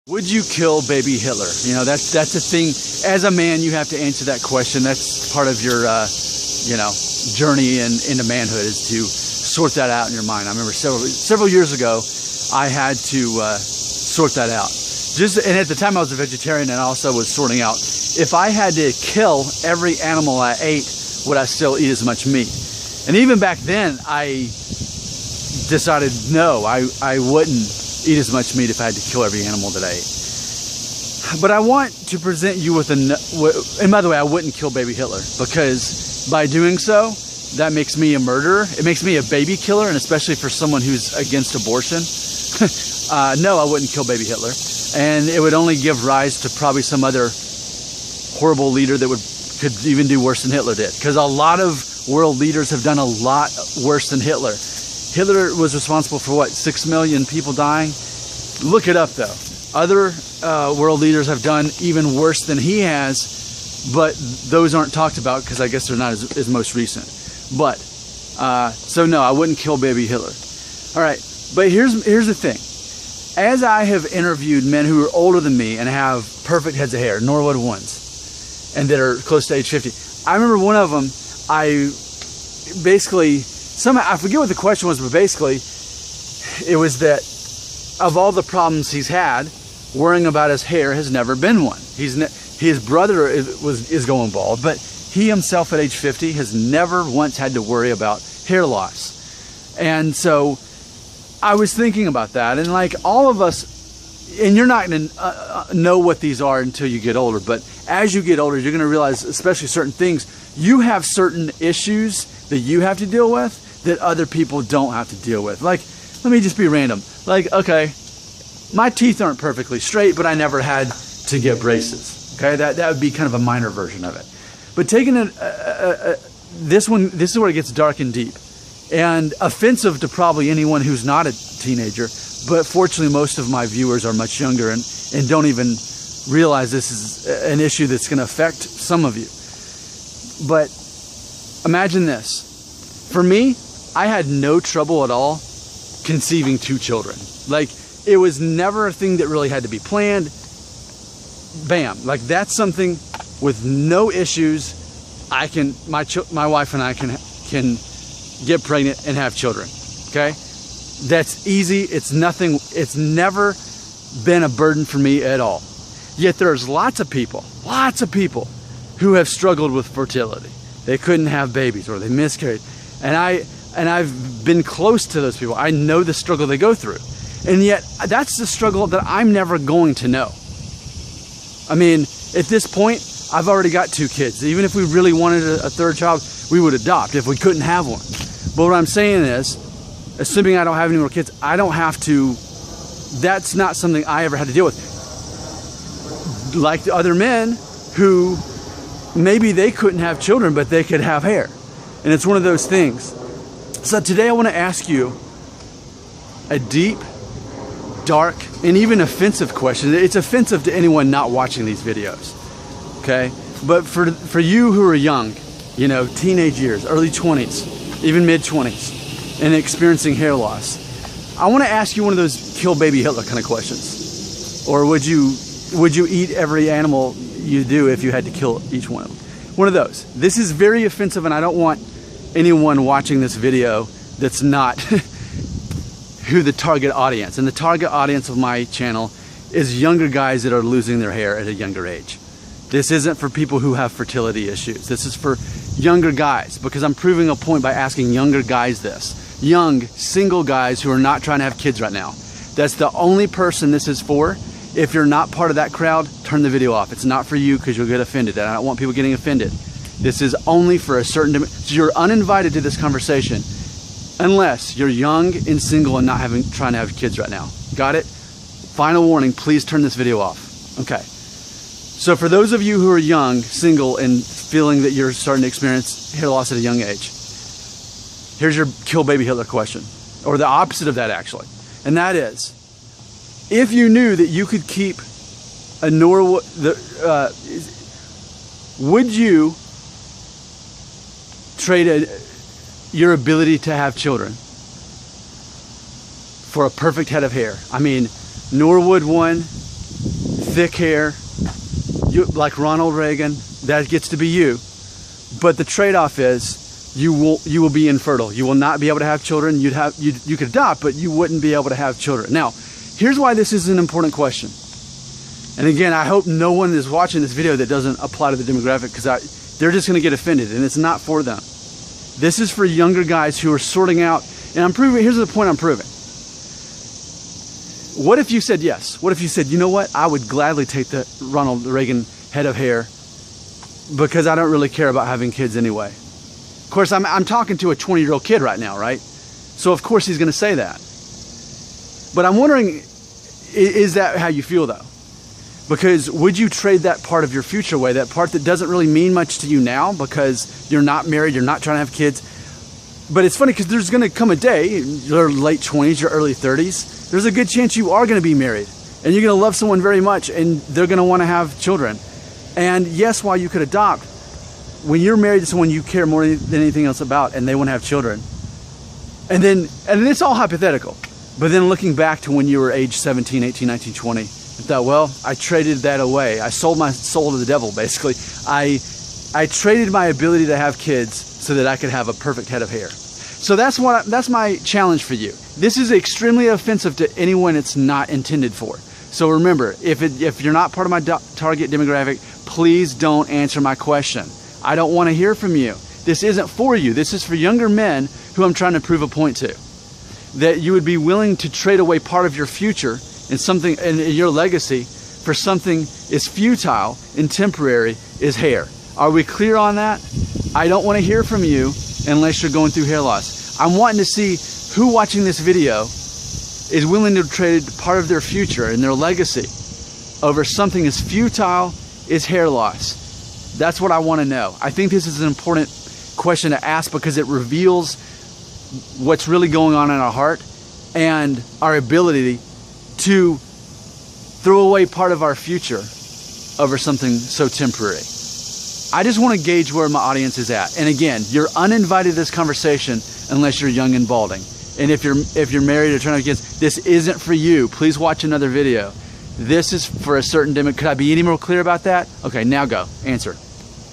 Would you kill baby Hitler? You know, that's a thing. As a man, you have to answer that question. That's part of your, journey into manhood, is to sort that out in your mind. I remember several years ago, I had to sort that out. And at the time, I was a vegetarian, and I also was sorting out, if I had to kill every animal I ate, would I still eat as much meat? And even back then, I decided no, I wouldn't eat as much meat if I had to kill every animal that I ate. But I want to present you with and by the way, I wouldn't kill baby Hitler, because by doing so, that makes me a murderer. It makes me a baby killer, and especially for someone who's against abortion. No, I wouldn't kill baby Hitler. And it would only give rise to probably some other horrible leader that could even do worse than Hitler did. Because a lot of world leaders have done a lot worse than Hitler. Hitler was responsible for what, 6 million people dying? Look it up though. Other world leaders have done even worse than he has, but those aren't talked about because I guess they're not as most recent. But, so no, I wouldn't kill baby Hitler. All right, but here's the thing. As I have interviewed men who are older than me and have perfect heads of hair, Norwood ones, and that are close to age 50, I remember one of them, I forget what the question was, but basically it was that of all the problems he's had, worrying about his hair has never been one. His brother is going bald, but he himself at age 50 has never once had to worry about hair loss. And so I was thinking about that, and like all of us, and you're not going to know what these are until you get older, but as you get older, you're going to realize, especially certain things, you have certain issues that you have to deal with that other people don't have to deal with. Like, let me just be random. Like, okay, my teeth aren't perfectly straight, but I never had to get braces. Okay, that would be kind of a minor version of it. But taking this is where it gets dark and deep, and offensive to probably anyone who's not a teenager. But fortunately, most of my viewers are much younger and don't even realize this is an issue that's going to affect some of you. But imagine this. For me, I had no trouble at all conceiving 2 children. Like, it was never a thing that really had to be planned. Bam. Like, that's something with no issues. My wife and I can get pregnant and have children. Okay? That's easy. It's nothing. It's never been a burden for me at all. Yet there's lots of people who have struggled with fertility. They couldn't have babies, or they miscarried. And I've been close to those people. I know the struggle they go through. And yet that's the struggle that I'm never going to know. I mean, at this point, I've already got 2 kids. Even if we really wanted a 3rd child, we would adopt if we couldn't have one. But what I'm saying is, assuming I don't have any more kids, I don't have to, that's not something I ever had to deal with. Like the other men who maybe they couldn't have children, but they could have hair. And it's one of those things. So today I want to ask you a deep, dark, and even offensive question. It's offensive to anyone not watching these videos, okay? But for you who are young, you know, teenage years, early 20s, even mid-20s, and experiencing hair loss, I want to ask you one of those kill baby Hitler kind of questions. Or would you eat every animal you do if you had to kill each one of them? One of those. This is very offensive, and I don't want anyone watching this video that's not who the target audience. And the target audience of my channel is younger guys that are losing their hair at a younger age. This isn't for people who have fertility issues. This is for younger guys, because I'm proving a point by asking younger guys this. Young, single guys who are not trying to have kids right now. That's the only person this is for. If you're not part of that crowd, turn the video off. It's not for you, because you'll get offended, and I don't want people getting offended. This is only for a certain, so you're uninvited to this conversation unless you're young and single and not trying to have kids right now. Got it? Final warning, please turn this video off. Okay. So for those of you who are young, single, and feeling that you're starting to experience hair loss at a young age, here's your kill baby Hitler question, or the opposite of that actually. And that is, if you knew that you could keep a Norwood, would you trade your ability to have children for a perfect head of hair? I mean, Norwood one, thick hair, like Ronald Reagan, that gets to be you. But the trade-off is you will be infertile. You will not be able to have children. You could adopt, but you wouldn't be able to have children. Now, here's why this is an important question. And again, I hope no one is watching this video that doesn't apply to the demographic, because they're just going to get offended, and it's not for them. This is for younger guys who are sorting out, and I'm proving, here's the point I'm proving. What if you said yes? What if you said, you know what, I would gladly take the Ronald Reagan head of hair because I don't really care about having kids anyway? Of course, I'm talking to a 20-year-old kid right now, right? So of course he's going to say that. But I'm wondering, is that how you feel though? Because would you trade that part of your future away, that part that doesn't really mean much to you now because you're not married, you're not trying to have kids? But it's funny because there's going to come a day, your late 20s, your early 30s, there's a good chance you are going to be married and you're going to love someone very much and they're going to want to have children. And yes, while you could adopt, when you're married to someone you care more than anything else about and they want to have children, and it's all hypothetical, but then looking back to when you were age 17, 18, 19, 20, I thought, well, I traded that away. I sold my soul to the devil, basically. I traded my ability to have kids so that I could have a perfect head of hair. So that's my challenge for you. This is extremely offensive to anyone it's not intended for. So remember, if you're not part of my target demographic, please don't answer my question. I don't want to hear from you. This isn't for you. This is for younger men who I'm trying to prove a point to. That you would be willing to trade away part of your future and something in your legacy for something as futile and temporary as hair. Are we clear on that? I don't want to hear from you unless you're going through hair loss. I'm wanting to see who watching this video is willing to trade part of their future and their legacy over something as futile as hair loss. That's what I want to know. I think this is an important question to ask because it reveals what's really going on in our heart and our ability to throw away part of our future over something so temporary. I just want to gauge where my audience is at. And again, you're uninvited to this conversation unless you're young and balding. And if you're married or trying to have kids, this isn't for you. Please watch another video. This is for a certain demo. Could I be any more clear about that? Okay, now go. Answer.